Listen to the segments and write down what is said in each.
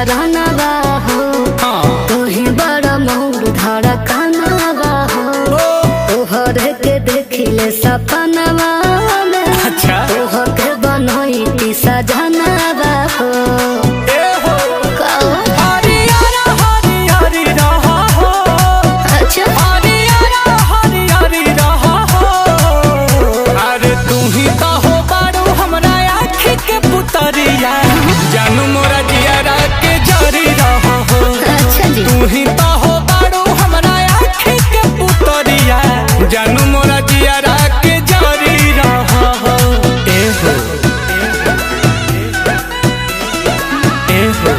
परानवा हो तू ही बड़ा मोर धड़कनवा हो तोहर के देखिले सपनवा अच्छा तोहर के बनई सजनवा हो जानू मोरा जियारा के जरी रहा हो। अच्छा जी तू ही तो हो बारू हमरा आँखी के पुतरिया जानू मोरा जियारा के जरी रहा हो। ए हो ए हो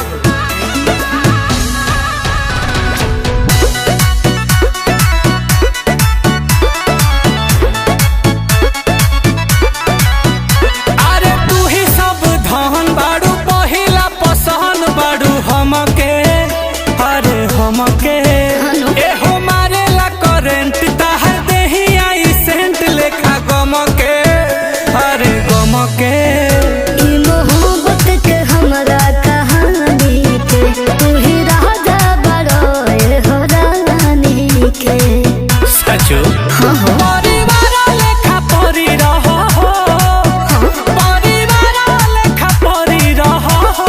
अरे तू ही सब धन बारू पहिला पसंद बारू हमके अरे हमके ए हो मारेला करेंट ताहर देही आई सेंट लेखा गमके अरे गमके ई मोहब्बत के हमरा कहानी के तू ही राजा बड़ो ए हो रानी के सचो हाँ हो परिवार लेखा परी रहा हो परिवार लेखा परी रहा हो।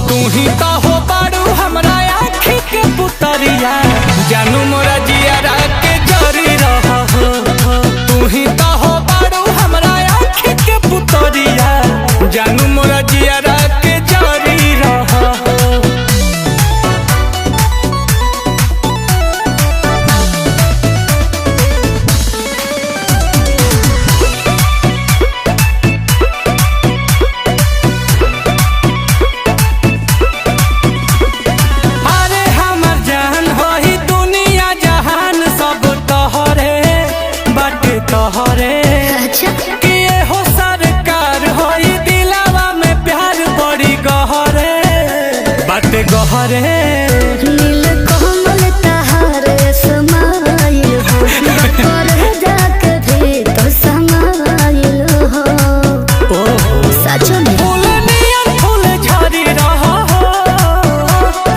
तू ही तो हो बारू हमरा आँखी के पुतरिया जानू मोरा जियारा के जरी रहा हो। तू ही तो हो बारू हमरा आँखी के पुतरिया जानू मोरा जियारा के जरी रहा हो। अरे हमर जान होई दुनिया जहान सब तोहरे बाटे तोहरे अच्छा कि ये हो सरकार होई दिलावा में प्यार बड़ी गहरे बाटे गहरे नील कोमल तहारे समाइल हो कर जाके भी तो समाइल हो सचो में फूल नियन फूल झरी रहा हो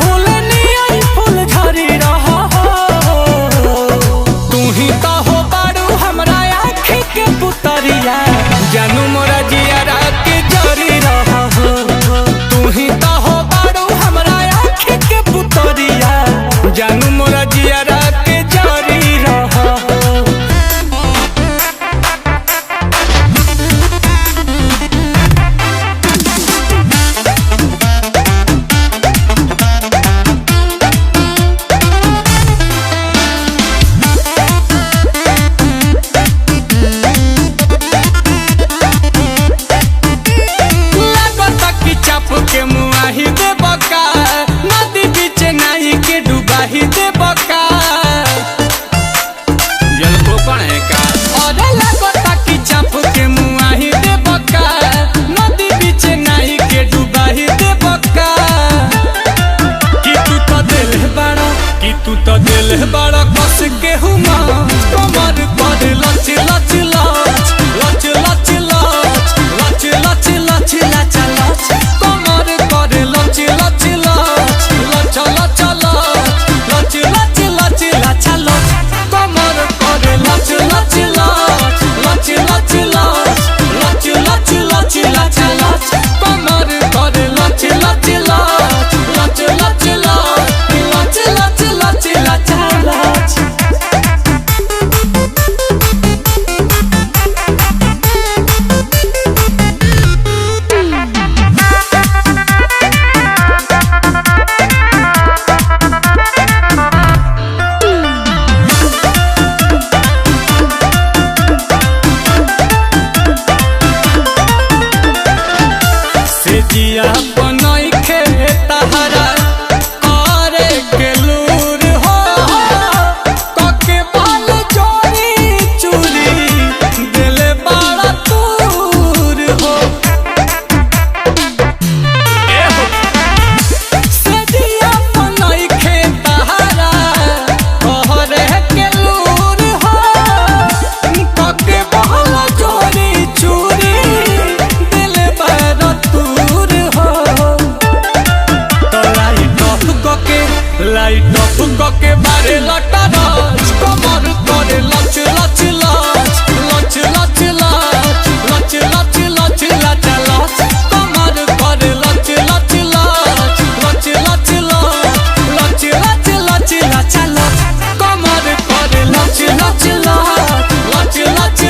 फूल नियन फूल झरी रहा हो। तू ही तो हो बारू हमरा आँखी के पुतरिया जानू मोरा जियारा के जरी रहा हो। तू ही तो हो बारू हमरा आँखी के पुतरिया जानू मोरा जियारा के जरी रहा हो। लागता कि चाप के मुआही दे बका नदी बीच नाही के डुबाही दे बका जल को पड़े का अरे लागता कि चाप के मुआही दे बका नदी बीच नाही के डुबाही दे बका कि तू तो दिल बड़ा कि तू तो दिल बड़ा कस के हुमा कमर पर लच लच लच लच लच लच लच लच लच लच लच कमर पर लच लच लच लच लच लच लच लच लच लच कमर पर लच लच लच लच लच लच लच लच लच लच कमर पर लच लच लच लच लच लच लच लच लच लच लच के बारे लटा राज कमर करे लच लच लच लच लच लच लच लच लच लच कमर करे लच लच लच लच लच लच लच लच लच कमर करे लच लच लच लच लच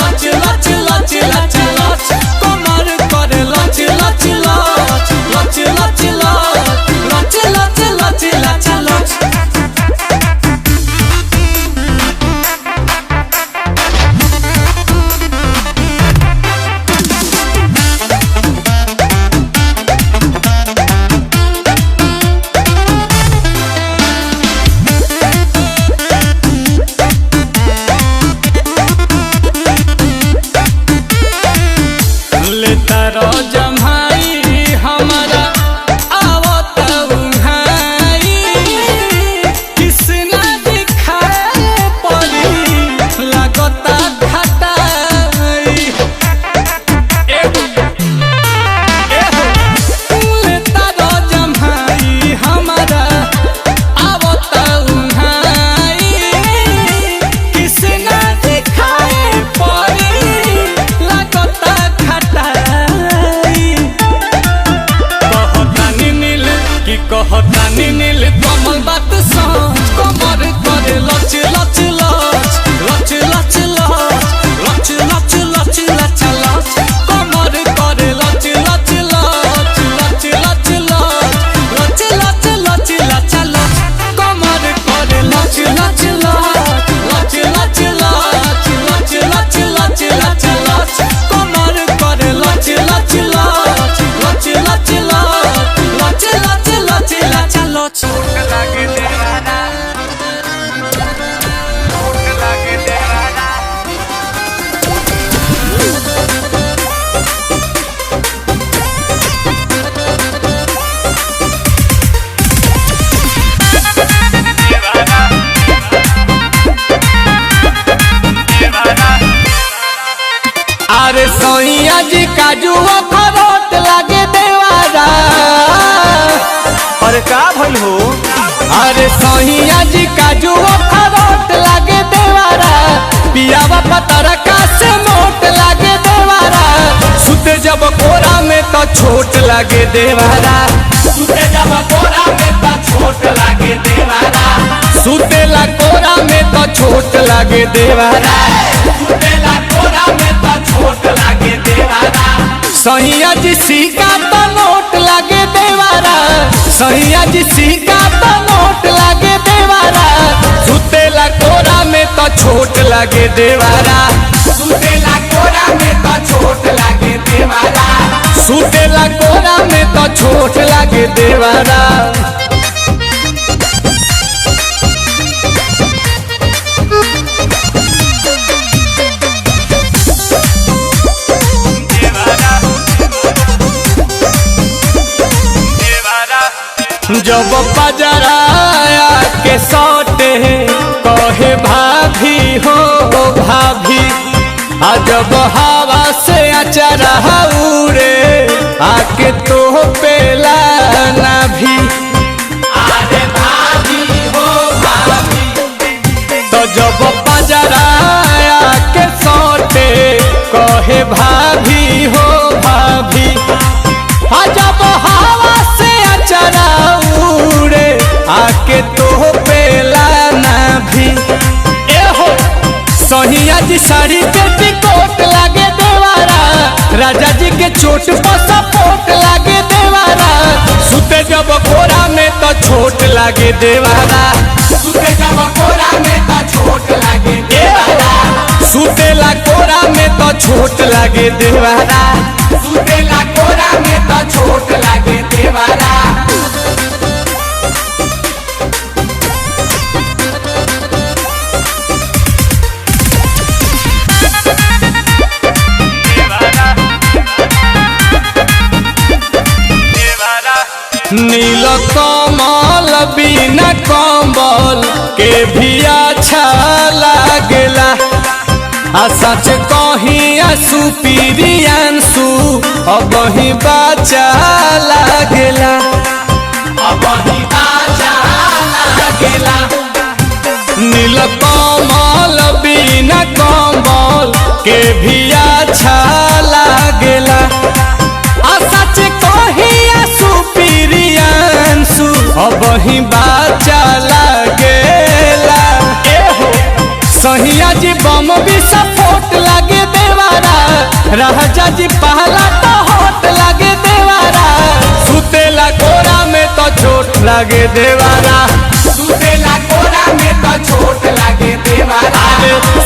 लच लच लच लच कमर करे लच लच लच लच लच लच लच लेता रो जमाई हमारा आवत उहाई किसना दिखाए पड़ी लागता खटाई लेता रो जमाई हमारा आवत उहाई किसना दिखाए पड़ी लागता कहतानी नील कमल बात सोच कमर करे लच लच लच लच लच लच लच लच लच लच कमर करे लच लच लच लच लच लच लच लच लच कमर करे लच लच लच लच लच लच लच लच लच कमर करे लच लच लच लच लच लच लागे देवाना लागे देवाना अरे सोइया जी काजू अखरोट लागे देवारा अरे का भइल हो? अरे सोहिया जी काजू अखरोट लागे देवारा पियावा पतरा का से मोट लागे देवारा सुते जब कोरा में तो छोट लागे देवारा सुते जब कोरा में तो छोट लागे देवारा सुतेला कोरा में तो छोट लागे देवारा सुतेला कोरा में तो छोट लागे देवारा सहिया जी सिक्का तो नोट लागे देवारा सहिया जी सिक्का तो नोट लागे देवारा सुतेला कोरा में तो छोट लागे देवारा सुतेला कोरा में तो छोट लागे देवारा सुतेला कोरा में तो छोट लागे देवारा जब पजराया के सौटे कहे भाभी हो भाभी आ जब हवा से अचरा उड़े आके तो पेला ना भी अरे भाभी हो भाभी तो जब पजराया के सौटे कहे भाभी हो भाभी आ जब हवा से अचरा उड़े आके तो पेला ना भी ए हो सोहिया जी साड़ी के टिकोट लागे देवारा राजा जी के चोट पर सपोर्ट लागे देवारा सुते जब कोरा में तो छोट लागे देवारा सुते जब कोरा में तो छोट लागे देवारा सुतेला कोरा में तो छोट लागे देवारा सुतेला कोरा में तो छोट लागे देवारा नील कमल बिना कम्बल के भी अच्छा लागला आ सच कहीं सुपीरियांसु अब ही बचा लागला अब ही बाजा लागेला। नीलकमल बिना कमल के भी अच्छा लागेला। सच कहिया सुपीरियांसु अब ही बाजा लागेला। सहिया जी बम भी सपोर्ट लागे देवारा। राजा जी पहला तो होट लागे देवारा। सुतेला कोरा में तो चोट लागे देवारा। सुतेला कोरा में तो चोट लागे देवारा।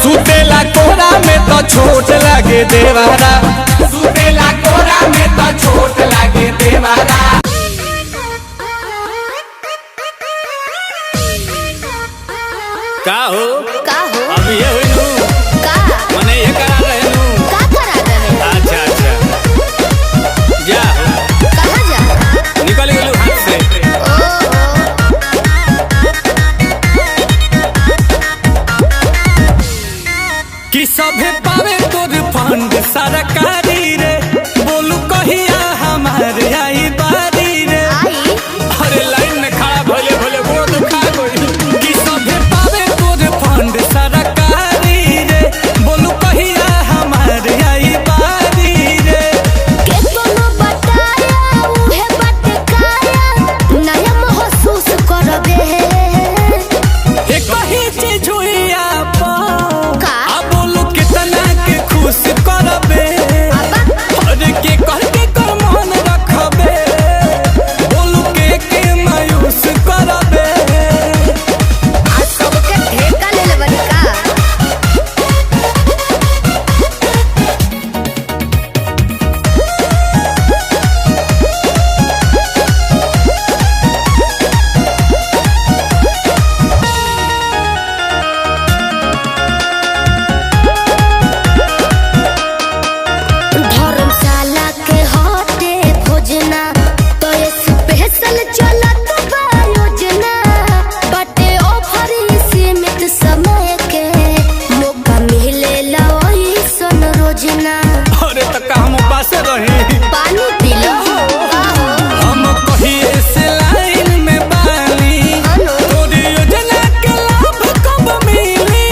सुतेला कोरा में तो चोट लागे देवारा। सुतेला कोरा में तो चोट लागे देवारा। का हो अब ये हुई नू मने ये करा रहे नू अच्छा अच्छा जा कहाँ जा निकल गेलू हाथ से। कि सभे पावे तोर फंड सरकारी रे। बोलू कहिया हमारे आई बारी रे। अरे लाइन में खड़ा भोले भोले गोड़ दुखा गई। कि सभे पावे तोर फंड सरकारी रे। बोलू कहिया हमारे आई बारी रे। के कोनो बताया उहे बात काया नया महसूस करबे। एक ही चीज हुई आप का बोलू कितना के खुश करबे। अरे के कर कर मन रखबे। बोलू के मायूस करबे। आज सबके ठेका ले लेबन का। धर्मशाला के हटे भोजना तो ये स्पेशल चलत बा योजना। बटे ऑफर सीमित समय के मौका मिलेला वही सन रोजना। अरे तक हम पास रही पानी पी लो हम कहिए से लाइन में बानी। तोरी योजना के लाभ कब मिली।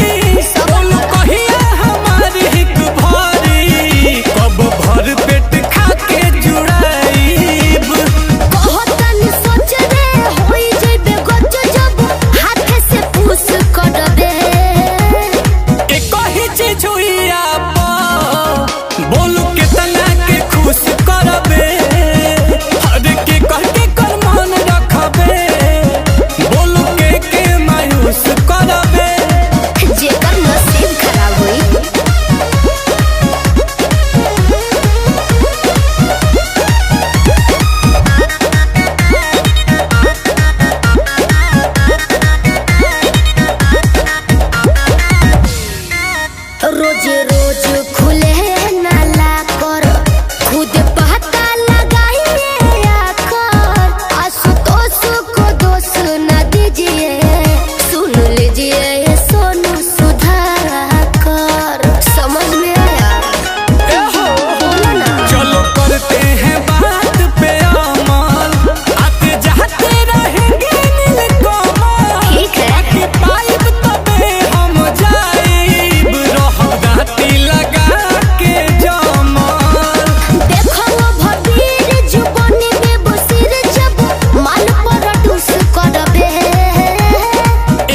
बोलू कहिया हमारी हिक भरी। कब भर पेट खा के जुड़ाईब। कहतन सोच रे होई जइबे गज जब हाथ से पूछ करबे। एक ही चीज हुई आप बोलू कितना के खुश करबे। अरे के कह के कर मन रखबे। बोलू के मायूस करबे। जेकर नसीब खराब हुई रोज रोज खुले नाला कर खुद पता लगाइए आकर। आशुतोष को दोष न दीजिए। सुन लीजिए ये सोनू सुधाकर। समझ में आया बोलो ना। चलो करते हैं बात पे अमल। आते जाते रहेंगे नीलकमल। ठीक है। बाकी पाइप तबे हम जाइब। रहब राती लगा के जमल। देखो वो भबीर जुबानी में बसीर जब माल पर डूस करबे।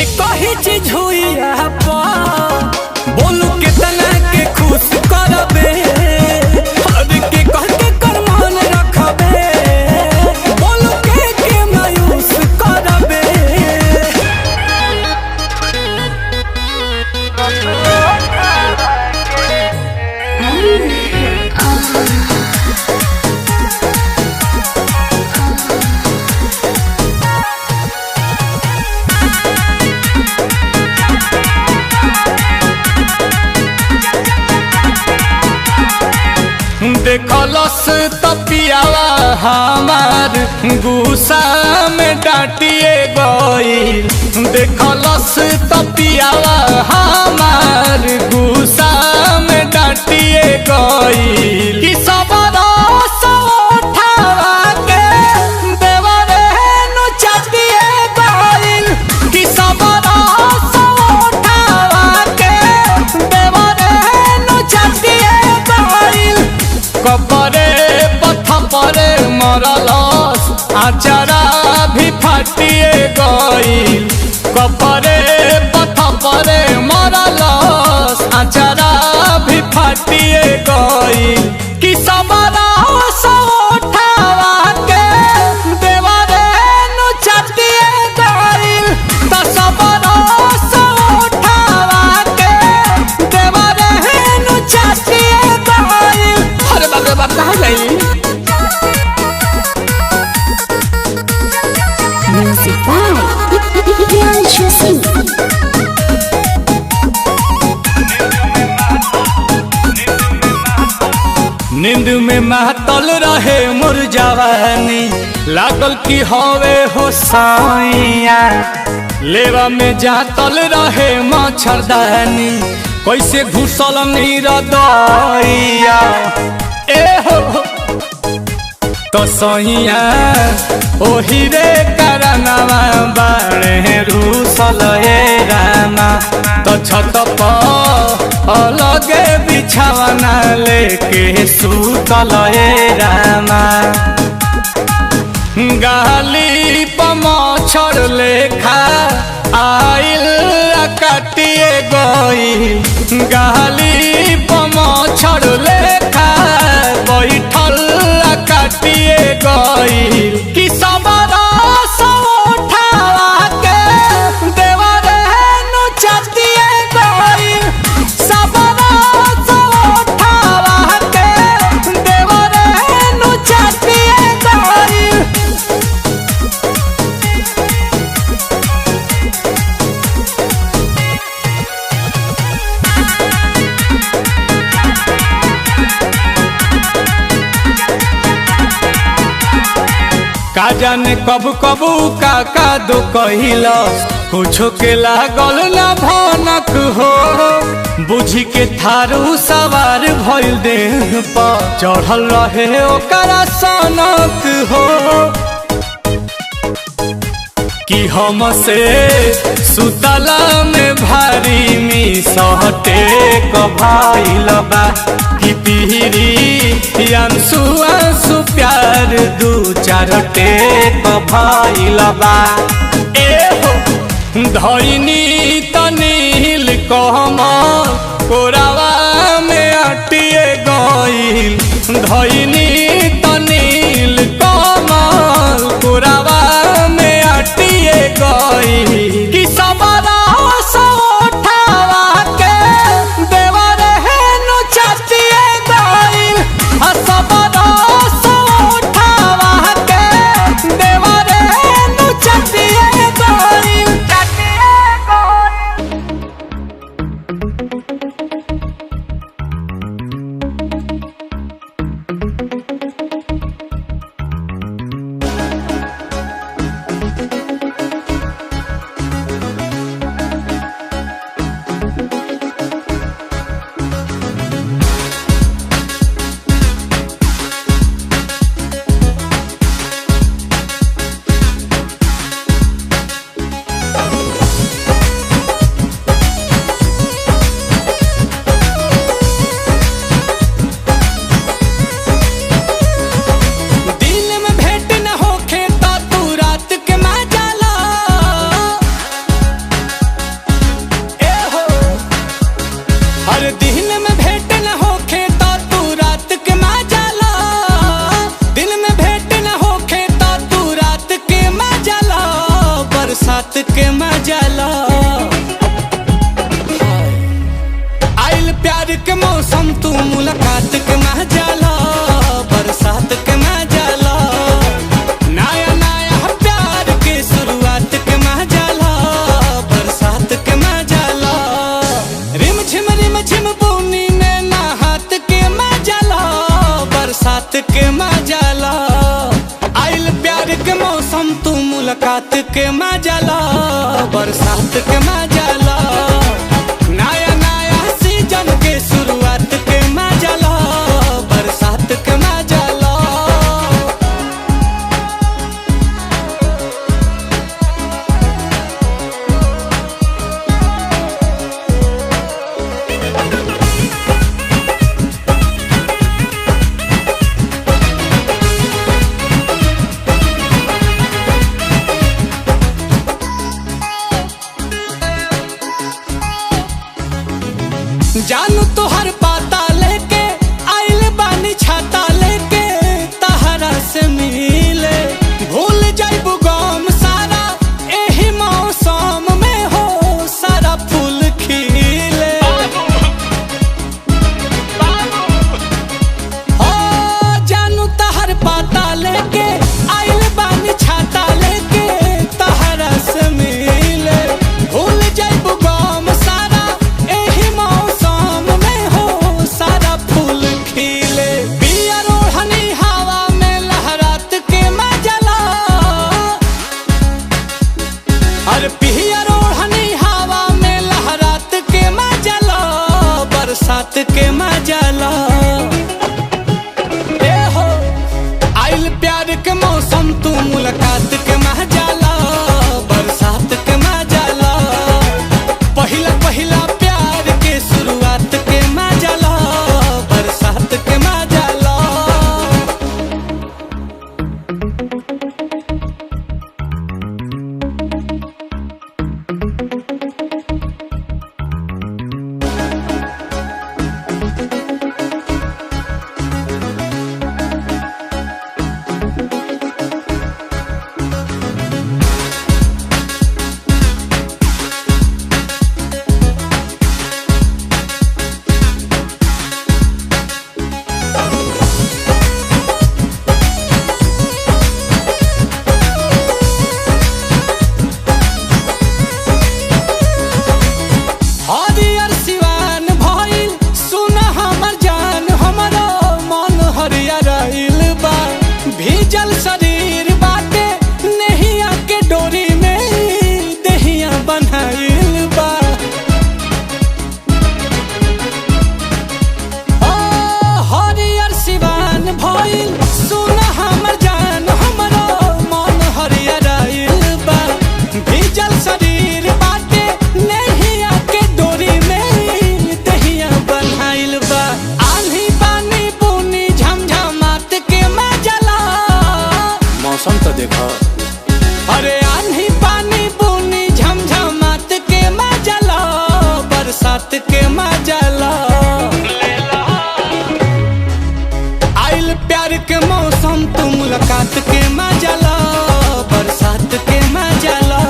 एक ही चीज हुई आप बोलू कितना के खुश करबे। अरे के कह के कर मन रखबे। बोलू के मायूस करबे। देखलस तपियावा हमार गुस्सा में डांटिए गई। देखलस तपियावा हमार गुस्सा में डांटिए गई। कि सब रस उठावा के देवरे नु कहाँ जाई? Music by Priyanshu Singh. नींद में महतल रहे मोर जवानी, लागल की हवे हो साइया। लेवा में जातल रहे मच्छरदानी, कैसे घुसल नीरदैया। ए हो तो सैया ओही रे करनवा बाणे रूसल ए रामा। तो छत पर अलगे बिछावना लेके सुतल ए रामा। गाली पर मच्छर लेखा आइल काटिए गई। गाली पर मच्छर लेखा बैठल काटिए गई। कि सबरा उठावा के देवर नु चटिए गई। सबरा उठावा के देवर नु चटिए गई। का जाने कब कबू का दो कहिला, कुछो के लागल ना भनक हो। बुझी के थारू सवार भइल देह पर, चढ़ल रहे ओकरा सनक हो। कि हमसे सुतला में भारी मिसहटे कभाइल बा। कि पीरी आंसू आंसू प्यार दू चार टेक भइल बा। ए हो धइनी तनील कहम कोरावा में अटिए गइल। धइनी तनील कहम कोरावा में अटिए गइल। कि सबरा उठावा के देवर नु चटिए गइल। सबरा उठावा के देवर नु चटिए गइल। दिन में भेंट न होखे तो तू रात के मजा ला। दिन में भेंट न होखे तो तू रात के मजा ला। बरसात के मजा ला। आइल प्यार के मौसम तू मुलाकात के मजा ला। बरसात के मजा ला। नया नया प्यार के शुरुआत के मजा ला। बरसात के मजा ला। रिम झिम बुनी में नहात के मजा ला। बरसात के मजा ला। आइल प्यार के मौसम तू मुलाकात के मजा ला। बरसात के मजा ला। नया नया सीजन के शुरुआत के मजा ला। बरसात के मजा ला। जानू तोहर पाता लेके आइल बानी छाता लेके तहरा से मिले। भूल जाइबू गम सारा एही मौसम में हो सारा फूल खिले। हो के मजा ला। ए हो आइल प्यार के मौसम तू मुलाकात के मजा ला, बरसात के मजा ला, पहिला पहिला प्यार के शुरुआत के मजा ला, बरसात के मजा ला। हरियर सिवान भइल सुन हमर जान, हमरो मन हरियर आइल बा, भीजल शरीर बाटे नहिया के डोरी में देहिया बन्हाइल बा। ओ हरियर सिवान भइल सुन हमर जान, हमरो मन हरियर आइल बा, भीजल शरीर बाटे नहिया के डोरी में दहिया बन्हाइल बा। आंधी पानी बुनी झमझमात के मजा ला, मौसम तो देखो। अरे आंधी पानी बुनी झमझमात के मजा ला, बरसात के मजा ला। आइल प्यार के मौसम तू मुलाकात के मजा ला, बरसात के मजा ला,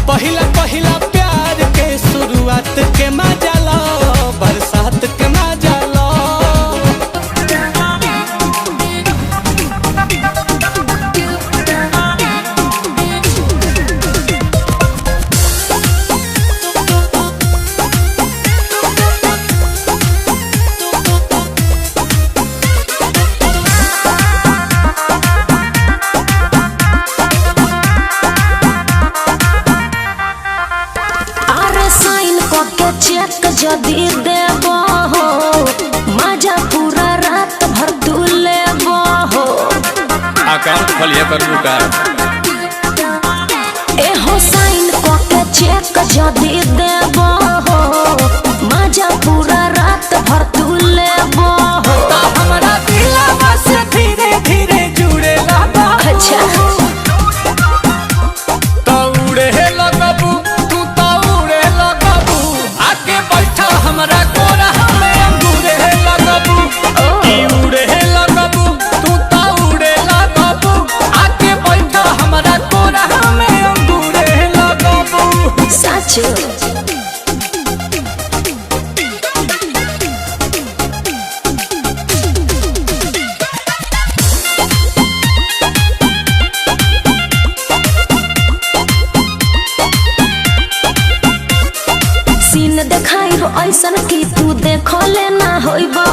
पहिला पहिला प्यार के शुरुआत के मजा ला, बरसात के मजा ला। अरे साइन के चेक जदी देबो हो, मजा पूरा रात भर तू लेबो हो। अकाउंट खोलिए करबू का। ए हो साइन के चेक जदी देबो हो, मजा पूरा रात भर तू लेबो हो। ता हमरा दिलवा से धीरे धीरे जुड़े लगा। अच्छा तौड़े लगबू तू, तौड़े लगबू, आके बैठा हमरा कोरा में अंगूरे लगबू। उड़े लगबू तू, तौड़े लगबू, आके बैठा हमरा कोरा में अंगूरे लगबू। सच सीन देखाइब ऐसन की तू देखो लेना होइबो,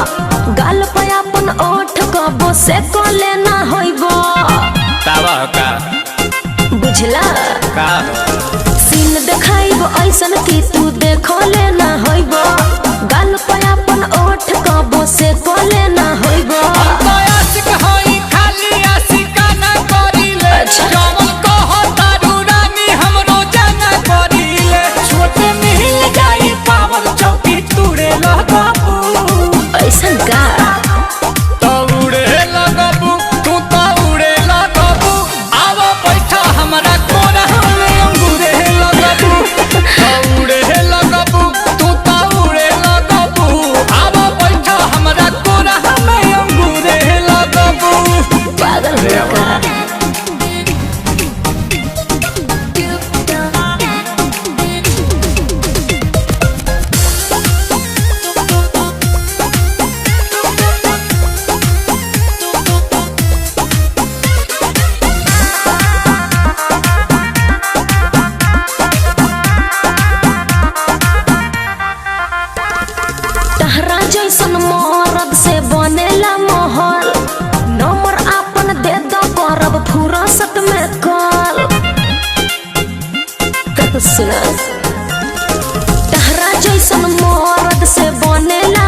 गाल पे अपन ओठ कबो से को लेना होइबो। तावा का बुझला का सीन देखाइब ऐसन की तू देखो लेना होइबो, गाल पे अपन ओठ कबो से को लेना होइबो। आशिक हई खाली आशिका ना करिले, अच्छा। जवन कहो तारू रानी हमरो जाना करिले, छोटे मिल जाई पावर चौकी तूड़े लगबू। ऐसन का तौड़े लगबू तू, तौड़े लगबू, आवा बैठा हमरा कोरा में अंगूरे लगबू। तौड़े लगबू तू, तौड़े लगबू, आवा बैठा हमरा कोरा में अंगूरे लगबू। पागल हो का। तहरा जैसन मरद से बनेला महल, नंबर आपन दे दो करब फुरसत में कल। सुना तहरा जैसन जैसन मर्द से बनेला